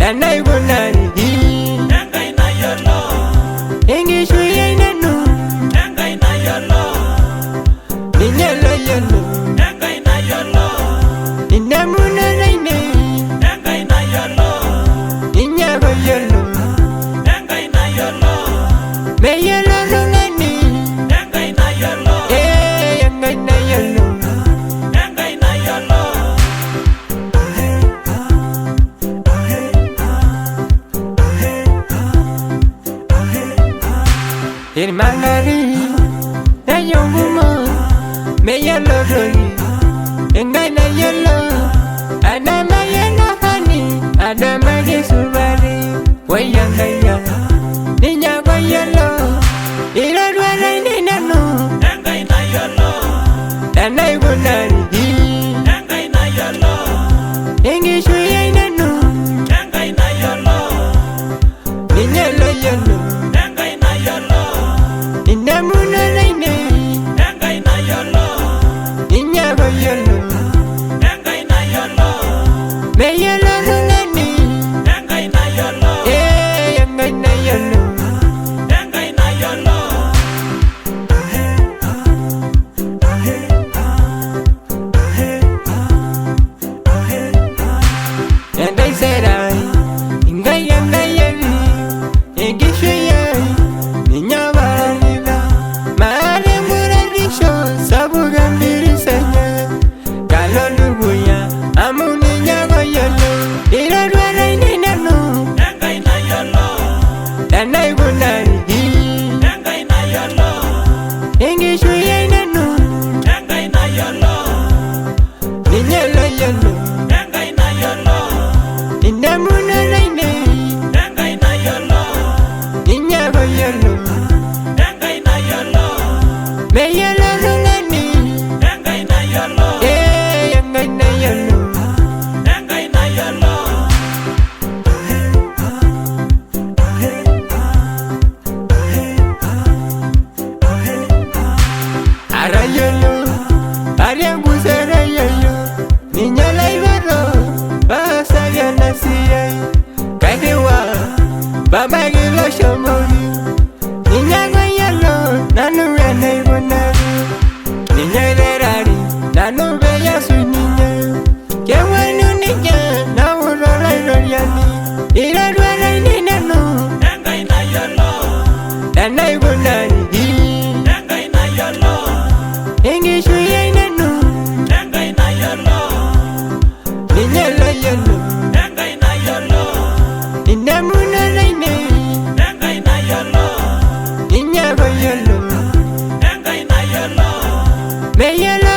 Danai gunari Dangai na yolo Engi shuye nenu Dangai na yolo Ninyalo yolo Dangai na yolo Ninamuna naine Dangai na yolo Ninyago yolo Dangai na yolo Me yolo lungani Dangai na yolo Yangai na yolo Dangai na yolo Manari na yongumo me yellow roni engai na yellow adama yellow hani adama gesubari wayanga ya ninya go yellow ira dwara ni nanu Dangai na yolo danai gunari Dangai na yolo engi shuye nanu Dangai na yolo ninya lo yellow Dangai na yolo Ninamuna naine Dangai na yolo ninya go yellow Dangai na yolo me yellow lungani Dangai na yolo yangai na yellow Dangai na yolo And I said Ingai yari Egishuye Ninya barila Mare muradisho Sabu gambiri senye Kalo luguya Amu ninya goyolo Ira dwara inenano Dangai na yolo Danai gunari Dangai na yolo Egishuye nenu Dangai na yolo Ninya lo yolo Dangai na yolo Ninamuna naine Dangai na yolo Ninya goyolo Dangai na yolo Me yelo lungani Dangai na yolo yangai na yelo Dangai na yolo Ara yelo Arian gusera yelo Niña la ibero Basa yana siya Kadewa Baba gilo shomori Niña go yelo Nanu yana ibonari Niña ilerari Nanu beya su niña Kewanu niña Na urora iroriani Ira duara inenano Dangai na yolo Dana ibonari Dangai na yolo Engi shuye inenu Dangai na yolo Niña lo yelo Dangai na yolo Ninamuna naine Dangai na yolo Niña go yelo Dangai na yolo Me yelo